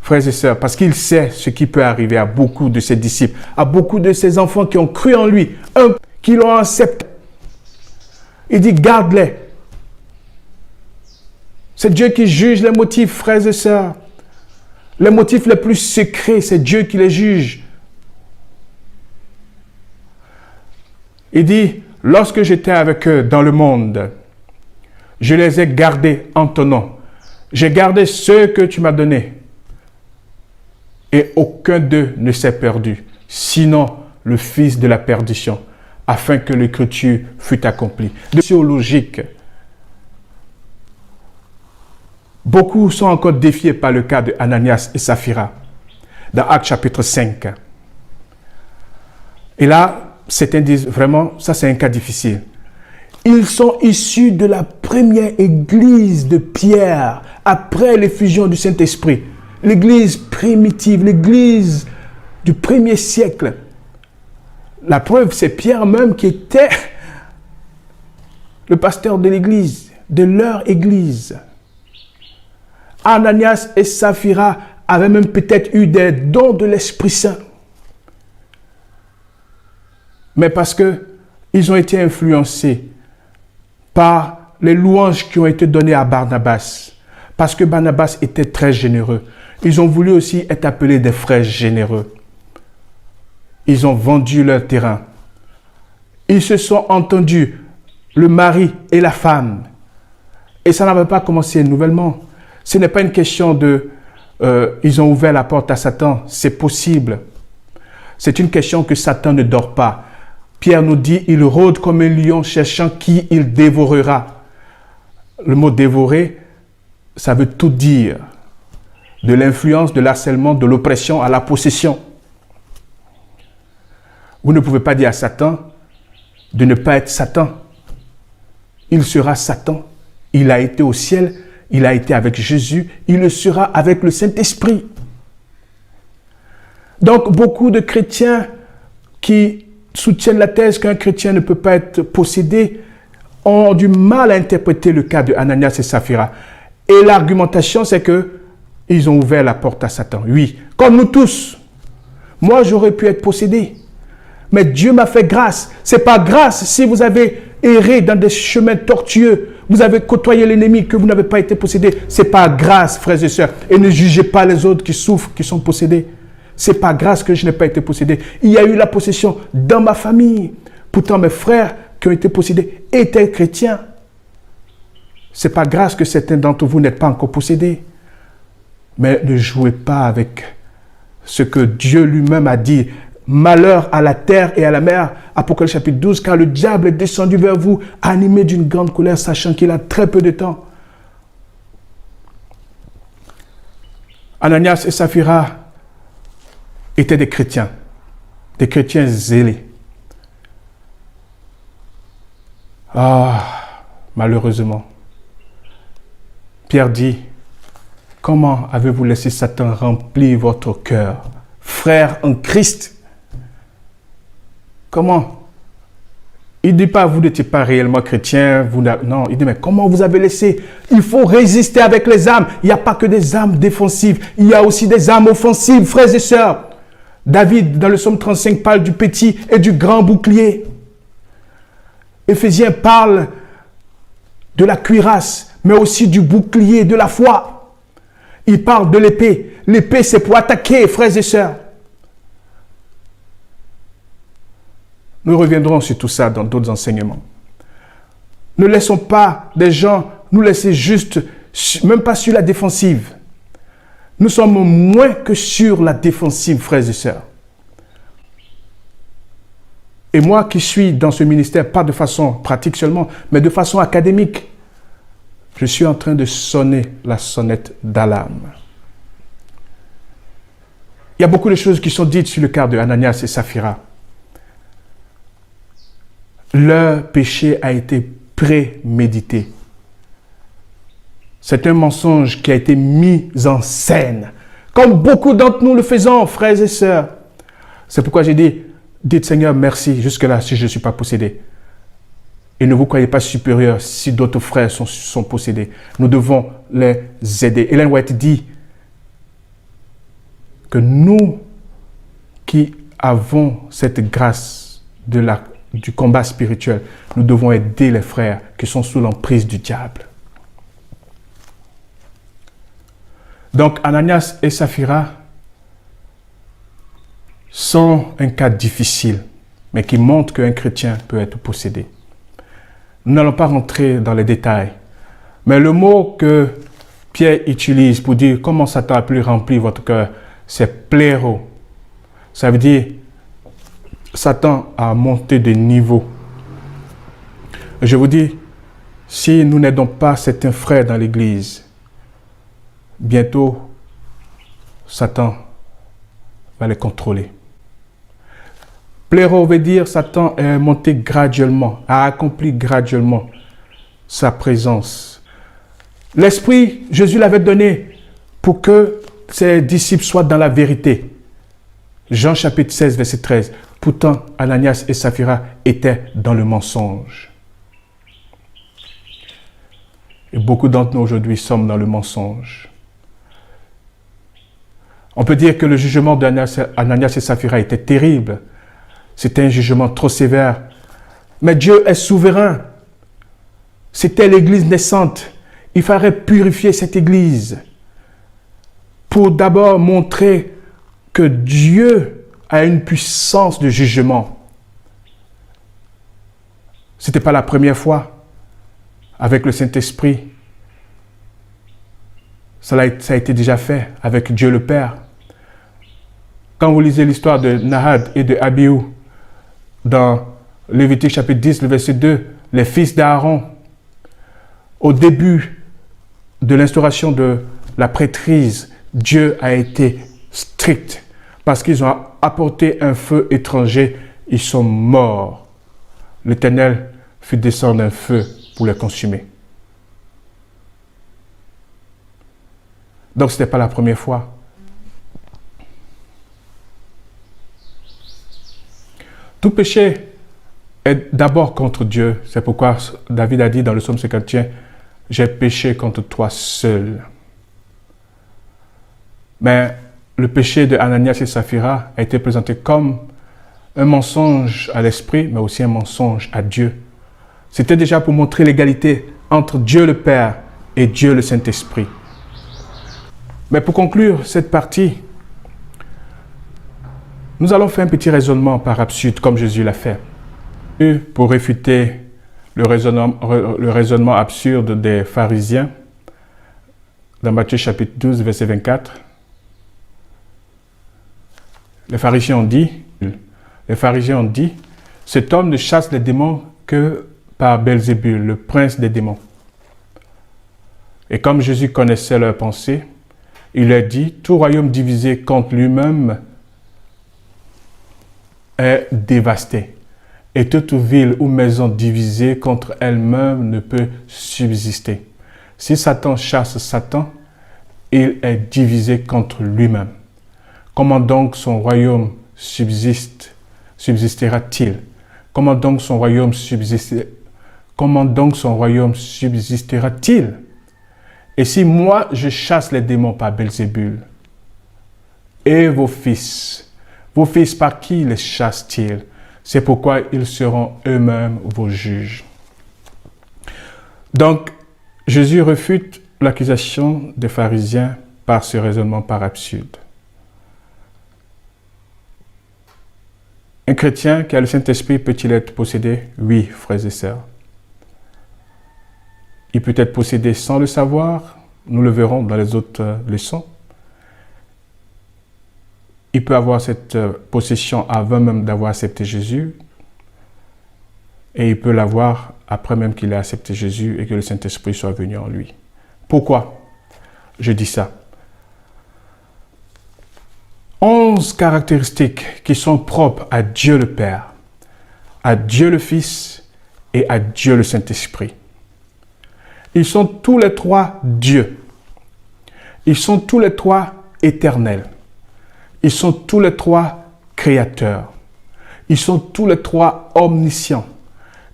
frères et sœurs, parce qu'il sait ce qui peut arriver à beaucoup de ses disciples, à beaucoup de ses enfants qui ont cru en lui, qui l'ont accepté. Il dit, garde-les. C'est Dieu qui juge les motifs, frères et sœurs. Les motifs les plus secrets, c'est Dieu qui les juge. Il dit, lorsque j'étais avec eux dans le monde, je les ai gardés en ton nom. J'ai gardé ceux que tu m'as donnés. Et aucun d'eux ne s'est perdu, sinon le fils de la perdition, afin que l'écriture fût accomplie. De théologique. Beaucoup sont encore défiés par le cas de Ananias et Saphira, dans Actes chapitre 5. Et là, certains disent vraiment, ça c'est un cas difficile. Ils sont issus de la première église de Pierre, après l'effusion du Saint-Esprit. L'église primitive, l'église du 1er siècle. La preuve, c'est Pierre même qui était le pasteur de l'église, de leur église. Ananias et Saphira avaient même peut-être eu des dons de l'Esprit Saint. Mais parce qu'ils ont été influencés par les louanges qui ont été données à Barnabas. Parce que Barnabas était très généreux. Ils ont voulu aussi être appelés des frères généreux. Ils ont vendu leur terrain. Ils se sont entendus, le mari et la femme. Et ça n'avait pas commencé nouvellement. Ce n'est pas une question de ils ont ouvert la porte à Satan. C'est possible. C'est une question que Satan ne dort pas. Pierre nous dit, il rôde comme un lion cherchant qui il dévorera. Le mot dévorer, ça veut tout dire. De l'influence, de l'harcèlement, de l'oppression à la possession. Vous ne pouvez pas dire à Satan de ne pas être Satan. Il sera Satan. Il a été au ciel, il a été avec Jésus, il le sera avec le Saint-Esprit. Donc, beaucoup de chrétiens qui soutiennent la thèse qu'un chrétien ne peut pas être possédé ont du mal à interpréter le cas de Ananias et Saphira. Et l'argumentation, c'est que ils ont ouvert la porte à Satan. Oui, comme nous tous. Moi, j'aurais pu être possédé. Mais Dieu m'a fait grâce. Ce n'est pas grâce si vous avez erré dans des chemins tortueux. Vous avez côtoyé l'ennemi, que vous n'avez pas été possédé. Ce n'est pas grâce, frères et sœurs. Et ne jugez pas les autres qui souffrent, qui sont possédés. Ce n'est pas grâce que je n'ai pas été possédé. Il y a eu la possession dans ma famille. Pourtant, mes frères qui ont été possédés étaient chrétiens. Ce n'est pas grâce que certains d'entre vous n'êtes pas encore possédés. Mais ne jouez pas avec ce que Dieu lui-même a dit. Malheur à la terre et à la mer. Apocalypse chapitre 12. Car le diable est descendu vers vous, animé d'une grande colère, sachant qu'il a très peu de temps. Ananias et Saphira étaient des chrétiens zélés. Ah, malheureusement. Pierre dit, comment avez-vous laissé Satan remplir votre cœur, frère en Christ? Comment? Il ne dit pas, vous n'étiez pas réellement chrétien. Non, il dit, mais comment vous avez laissé? Il faut résister avec les âmes. Il n'y a pas que des âmes défensives. Il y a aussi des âmes offensives, frères et sœurs. David, dans le psaume 35, parle du petit et du grand bouclier. Éphésiens parle de la cuirasse, mais aussi du bouclier de la foi. Il parle de l'épée. L'épée, c'est pour attaquer, frères et sœurs. Nous reviendrons sur tout ça dans d'autres enseignements. Ne laissons pas des gens nous laisser juste, même pas sur la défensive. Nous sommes moins que sur la défensive, frères et sœurs. Et moi qui suis dans ce ministère, pas de façon pratique seulement, mais de façon académique, je suis en train de sonner la sonnette d'alarme. Il y a beaucoup de choses qui sont dites sur le cas de Ananias et Saphira. Leur péché a été prémédité. C'est un mensonge qui a été mis en scène, comme beaucoup d'entre nous le faisons, frères et sœurs. C'est pourquoi j'ai dit, dites Seigneur, merci, jusque-là, si je ne suis pas possédé. Et ne vous croyez pas supérieurs si d'autres frères sont possédés. Nous devons les aider. Ellen White dit que nous qui avons cette grâce du combat spirituel, nous devons aider les frères qui sont sous l'emprise du diable. Donc, Ananias et Saphira sont un cas difficile, mais qui montre qu'un chrétien peut être possédé. Nous n'allons pas rentrer dans les détails, mais le mot que Pierre utilise pour dire comment Satan a pu remplir votre cœur, c'est pléro. Ça veut dire Satan a monté de niveau. Je vous dis, si nous n'aidons pas certains frères dans l'église, bientôt, Satan va les contrôler. Pléro veut dire Satan est monté graduellement, a accompli graduellement sa présence. L'Esprit, Jésus l'avait donné pour que ses disciples soient dans la vérité. Jean chapitre 16, verset 13. Pourtant, Ananias et Saphira étaient dans le mensonge. Et beaucoup d'entre nous aujourd'hui sommes dans le mensonge. On peut dire que le jugement d'Ananias et Saphira était terrible. C'était un jugement trop sévère. Mais Dieu est souverain. C'était l'église naissante. Il fallait purifier cette église pour d'abord montrer que Dieu a une puissance de jugement. Ce n'était pas la première fois avec le Saint-Esprit. Ça a été déjà fait avec Dieu le Père. Quand vous lisez l'histoire de Nahad et de Abihu, dans Lévitique chapitre 10, le verset 2, les fils d'Aaron, au début de l'instauration de la prêtrise, Dieu a été strict parce qu'ils ont apporté un feu étranger, ils sont morts. L'Éternel fit descendre un feu pour les consumer. Donc ce n'était pas la première fois. Tout péché est d'abord contre Dieu. C'est pourquoi David a dit dans le psaume 51, « J'ai péché contre toi seul. » Mais le péché de Ananias et Saphira a été présenté comme un mensonge à l'esprit, mais aussi un mensonge à Dieu. C'était déjà pour montrer l'égalité entre Dieu le Père et Dieu le Saint-Esprit. Mais pour conclure cette partie, nous allons faire un petit raisonnement par absurde, comme Jésus l'a fait. Et pour réfuter le raisonnement absurde des pharisiens, dans Matthieu chapitre 12, verset 24, les pharisiens ont dit, cet homme ne chasse les démons que par Belzébul, le prince des démons. Et comme Jésus connaissait leurs pensées, il leur dit, tout royaume divisé contre lui-même est dévasté. Et toute ville ou maison divisée contre elle-même ne peut subsister. Si Satan chasse Satan, il est divisé contre lui-même. Comment donc son royaume subsistera-t-il? Comment donc son royaume subsistera-t-il? Et si moi je chasse les démons par Belzébul, et vos fils par qui les chassent-ils? C'est pourquoi ils seront eux-mêmes vos juges. Donc, Jésus refute l'accusation des pharisiens par ce raisonnement par absurde. Un chrétien qui a le Saint-Esprit peut-il être possédé? Oui, frères et sœurs. Il peut être possédé sans le savoir, nous le verrons dans les autres leçons. Il peut avoir cette possession avant même d'avoir accepté Jésus, et il peut l'avoir après même qu'il ait accepté Jésus et que le Saint-Esprit soit venu en lui. Pourquoi je dis ça? 11 caractéristiques qui sont propres à Dieu le Père, à Dieu le Fils et à Dieu le Saint-Esprit. Ils sont tous les trois Dieu. Ils sont tous les trois éternels. Ils sont tous les trois créateurs. Ils sont tous les trois omniscients.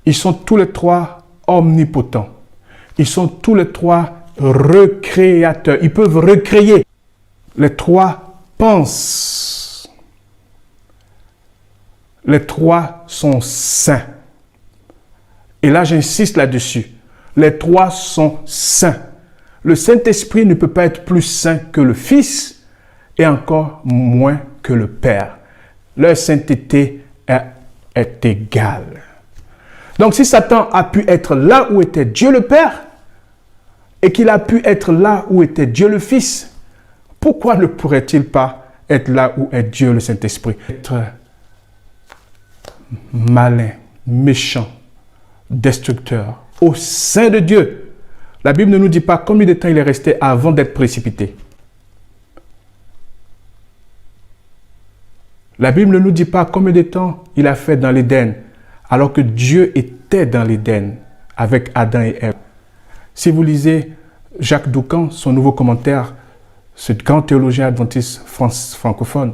Ils sont tous les trois omnipotents. Ils sont tous les trois recréateurs. Ils peuvent recréer. Les trois pensent. Les trois sont saints. Et là, j'insiste là-dessus. Les trois sont saints. Le Saint-Esprit ne peut pas être plus saint que le Fils et encore moins que le Père. Leur sainteté est égale. Donc, si Satan a pu être là où était Dieu le Père et qu'il a pu être là où était Dieu le Fils, pourquoi ne pourrait-il pas être là où est Dieu le Saint-Esprit? Être malin, méchant, destructeur, au sein de Dieu. La Bible ne nous dit pas combien de temps il est resté avant d'être précipité. La Bible ne nous dit pas combien de temps il a fait dans l'Éden, alors que Dieu était dans l'Éden avec Adam et Ève. Si vous lisez Jacques Doucan, son nouveau commentaire, ce grand théologien adventiste francophone,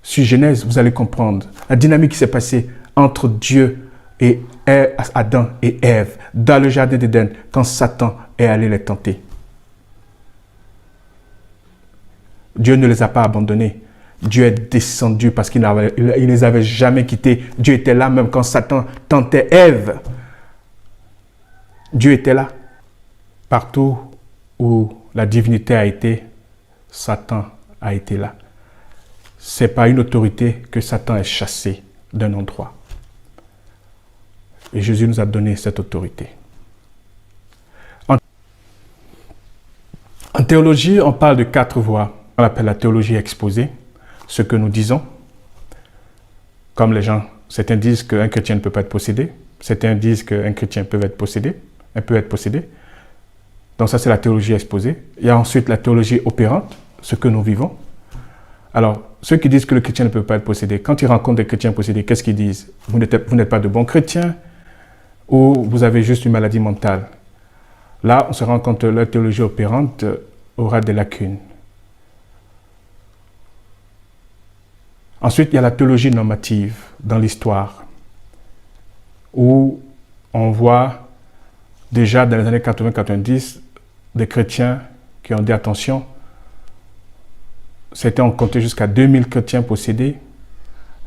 sur Genèse, vous allez comprendre la dynamique qui s'est passée entre Dieu et Adam et Ève dans le jardin d'Éden quand Satan est allé les tenter. Dieu ne les a pas abandonnés. Dieu est descendu parce qu'il ne les avait jamais quittés. Dieu était là même quand Satan tentait Ève. Dieu était là. Partout où la divinité a été, Satan a été là. Ce n'est pas une autorité que Satan est chassé d'un endroit. Et Jésus nous a donné cette autorité. En théologie, on parle de 4 voies. On appelle la théologie exposée. Ce que nous disons, comme les gens, certains disent qu'un chrétien ne peut pas être possédé, certains disent qu'un chrétien peut être possédé, Donc ça, c'est la théologie exposée. Il y a ensuite la théologie opérante, ce que nous vivons. Alors, ceux qui disent que le chrétien ne peut pas être possédé, quand ils rencontrent des chrétiens possédés, qu'est-ce qu'ils disent? Vous n'êtes pas de bons chrétiens ou vous avez juste une maladie mentale. Là, on se rend compte que la théologie opérante aura des lacunes. Ensuite, il y a la théologie normative dans l'histoire, où on voit déjà dans les années 80-90 des chrétiens qui ont dit attention, on comptait jusqu'à 2000 chrétiens possédés,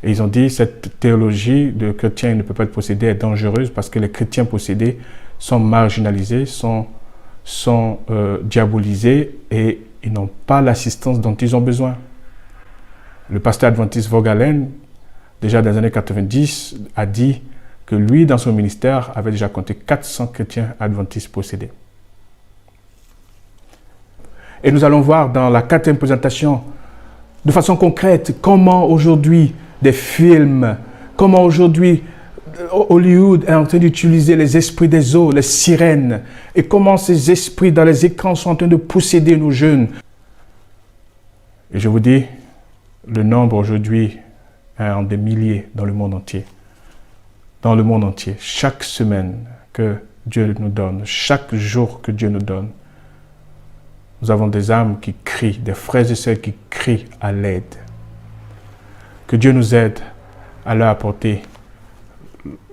et ils ont dit cette théologie de chrétien ne peut pas être possédé est dangereuse parce que les chrétiens possédés sont marginalisés, sont diabolisés et ils n'ont pas l'assistance dont ils ont besoin. Le pasteur adventiste Vogalen, déjà dans les années 90, a dit que lui, dans son ministère, avait déjà compté 400 chrétiens adventistes possédés. Et nous allons voir dans la 4e présentation, de façon concrète, comment aujourd'hui des films, comment aujourd'hui Hollywood est en train d'utiliser les esprits des eaux, les sirènes, et comment ces esprits dans les écrans sont en train de posséder nos jeunes. Et je vous dis, le nombre aujourd'hui est en des milliers dans le monde entier. Dans le monde entier. Chaque semaine que Dieu nous donne, chaque jour que Dieu nous donne, nous avons des âmes qui crient, des frères et sœurs qui crient à l'aide. Que Dieu nous aide à leur apporter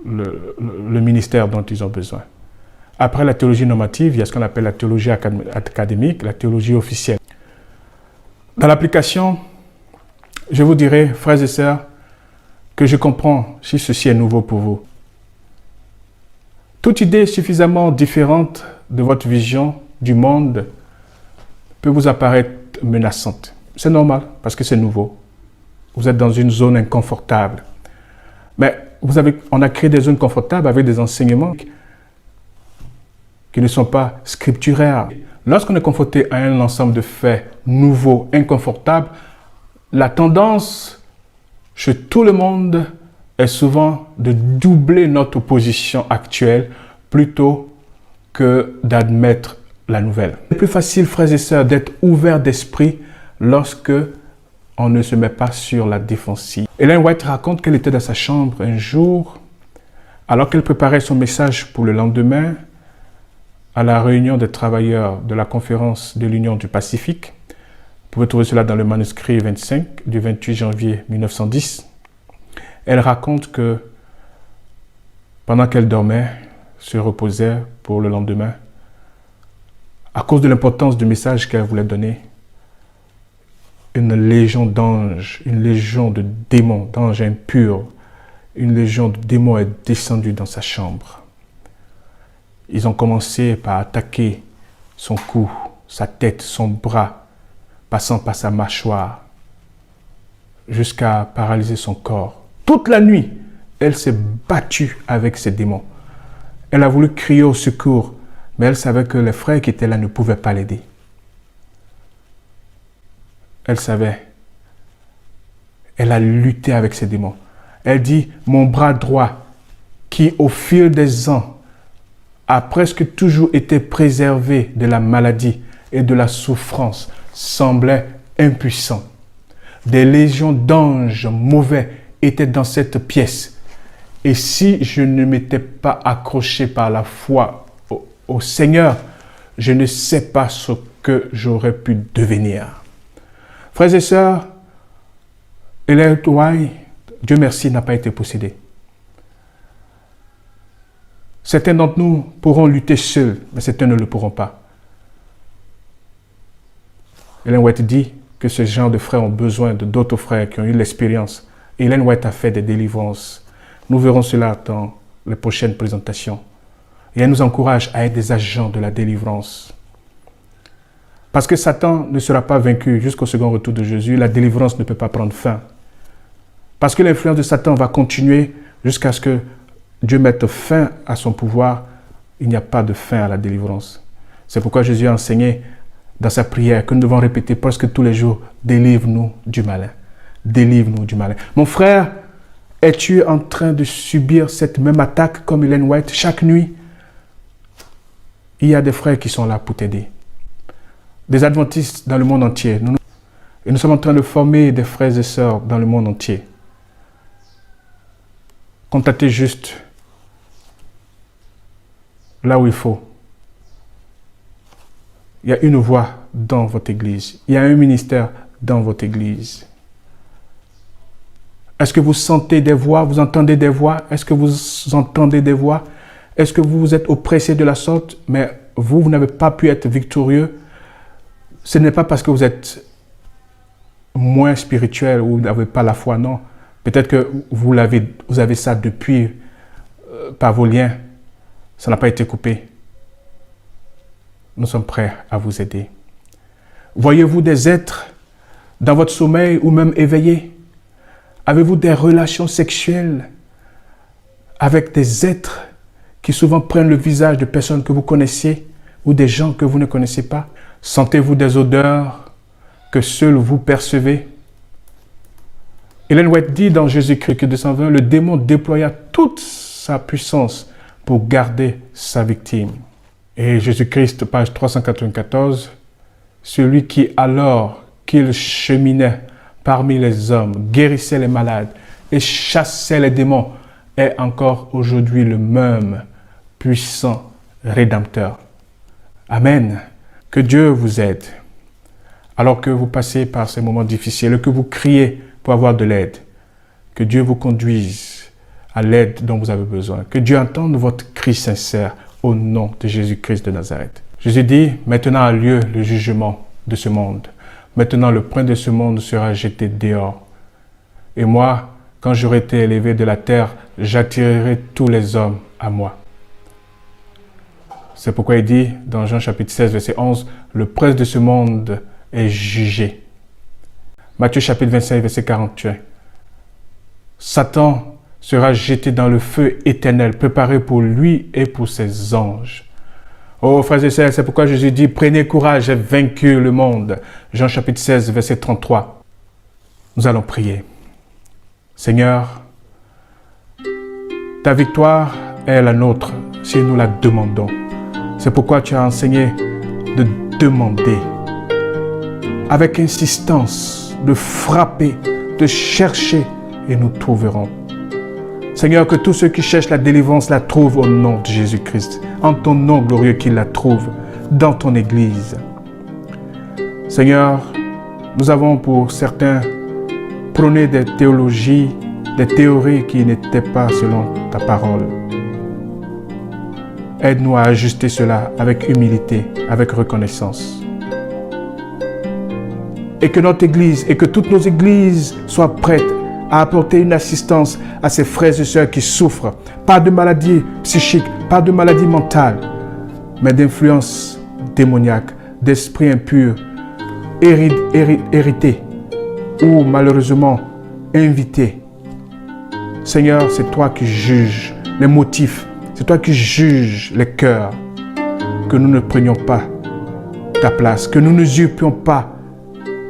le ministère dont ils ont besoin. Après la théologie normative, il y a ce qu'on appelle la théologie académique, la théologie officielle. Dans l'application, je vous dirai, frères et sœurs, que je comprends si ceci est nouveau pour vous. Toute idée suffisamment différente de votre vision du monde peut vous apparaître menaçante. C'est normal parce que c'est nouveau. Vous êtes dans une zone inconfortable. Mais on a créé des zones confortables avec des enseignements qui ne sont pas scripturaires. Lorsqu'on est confronté à un ensemble de faits nouveaux, inconfortables, la tendance chez tout le monde est souvent de doubler notre position actuelle plutôt que d'admettre la nouvelle. C'est plus facile, frères et sœurs, d'être ouvert d'esprit lorsque on ne se met pas sur la défensive. Ellen White raconte qu'elle était dans sa chambre un jour, alors qu'elle préparait son message pour le lendemain, à la réunion des travailleurs de la conférence de l'Union du Pacifique. Vous pouvez trouver cela dans le manuscrit 25 du 28 janvier 1910. Elle raconte que pendant qu'elle dormait, se reposait pour le lendemain, à cause de l'importance du message qu'elle voulait donner, une légion d'anges, une légion de démons, d'anges impurs, une légion de démons est descendue dans sa chambre. Ils ont commencé par attaquer son cou, sa tête, son bras, passant par sa mâchoire, jusqu'à paralyser son corps. Toute la nuit, elle s'est battue avec ces démons. Elle a voulu crier au secours, mais elle savait que les frères qui étaient là ne pouvaient pas l'aider. Elle savait. Elle a lutté avec ces démons. Elle dit, mon bras droit, qui au fil des ans a presque toujours été préservé de la maladie et de la souffrance, semblait impuissant. Des légions d'anges mauvais étaient dans cette pièce. Et si je ne m'étais pas accroché par la foi au Seigneur, je ne sais pas ce que j'aurais pu devenir. Frères et sœurs, Ellen White, Dieu merci, n'a pas été possédé. Certains d'entre nous pourront lutter seuls, mais certains ne le pourront pas. Ellen White dit que ce genre de frères ont besoin d'autres frères qui ont eu l'expérience. Ellen White a fait des délivrances. Nous verrons cela dans les prochaines présentations. Et elle nous encourage à être des agents de la délivrance. Parce que Satan ne sera pas vaincu jusqu'au second retour de Jésus, la délivrance ne peut pas prendre fin. Parce que l'influence de Satan va continuer jusqu'à ce que Dieu mette fin à son pouvoir, il n'y a pas de fin à la délivrance. C'est pourquoi Jésus a enseigné dans sa prière que nous devons répéter presque tous les jours, délivre-nous du malin. Délivre-nous du malin. Mon frère, es-tu en train de subir cette même attaque comme Ellen White chaque nuit? Il y a des frères qui sont là pour t'aider. Des adventistes dans le monde entier. Et nous sommes en train de former des frères et sœurs dans le monde entier. Contactez juste là où il faut. Il y a une voix dans votre église. Il y a un ministère dans votre église. Est-ce que vous sentez des voix? Vous entendez des voix? Est-ce que vous entendez des voix? Est-ce que vous êtes oppressé de la sorte, mais vous n'avez pas pu être victorieux? Ce n'est pas parce que vous êtes moins spirituel ou vous n'avez pas la foi, non. Peut-être que vous avez ça depuis par vos liens. Ça n'a pas été coupé. Nous sommes prêts à vous aider. Voyez-vous des êtres dans votre sommeil ou même éveillés? Avez-vous des relations sexuelles avec des êtres qui souvent prennent le visage de personnes que vous connaissiez ou des gens que vous ne connaissez pas? Sentez-vous des odeurs que seuls vous percevez? Ellen White dit dans Jésus-Christ 220, le démon déploya toute sa puissance pour garder sa victime. Et Jésus-Christ, page 394, celui qui, alors qu'il cheminait parmi les hommes, guérissait les malades et chassait les démons, est encore aujourd'hui le même puissant Rédempteur. Amen. Que Dieu vous aide. Alors que vous passez par ces moments difficiles, que vous criez pour avoir de l'aide, que Dieu vous conduise à l'aide dont vous avez besoin. Que Dieu entende votre cri sincère au nom de Jésus-Christ de Nazareth. Jésus dit, maintenant a lieu le jugement de ce monde. Maintenant le prince de ce monde sera jeté dehors. Et moi, quand j'aurai été élevé de la terre, j'attirerai tous les hommes à moi. C'est pourquoi il dit dans Jean chapitre 16, verset 11, « Le prince de ce monde est jugé. » Matthieu chapitre 25, verset 41. « Satan sera jeté dans le feu éternel, préparé pour lui et pour ses anges. » Oh, frères et sœurs, c'est pourquoi Jésus dit, « Prenez courage, j'ai vaincu le monde. » Jean chapitre 16, verset 33. Nous allons prier. Seigneur, ta victoire est la nôtre si nous la demandons. C'est pourquoi tu as enseigné de demander avec insistance, de frapper, de chercher et nous trouverons. Seigneur, que tous ceux qui cherchent la délivrance la trouvent au nom de Jésus-Christ, en ton nom glorieux qu'ils la trouvent, dans ton Église. Seigneur, nous avons pour certains prôné des théologies, des théories qui n'étaient pas selon ta parole. Aide-nous à ajuster cela avec humilité, avec reconnaissance. Et que notre Église et que toutes nos églises soient prêtes à apporter une assistance à ces frères et sœurs qui souffrent, pas de maladies psychiques, pas de maladies mentales, mais d'influences démoniaques, d'esprits impurs, hérités ou malheureusement invités. Seigneur, c'est toi qui juges les motifs, c'est toi qui juges les cœurs. Que nous ne prenions pas ta place, que nous n'usurpions pas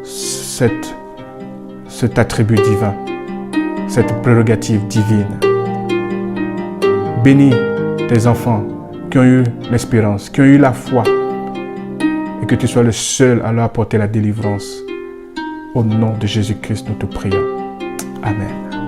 cet attribut divin, cette prérogative divine. Bénis tes enfants qui ont eu l'espérance, qui ont eu la foi, et que tu sois le seul à leur apporter la délivrance. Au nom de Jésus-Christ, nous te prions. Amen.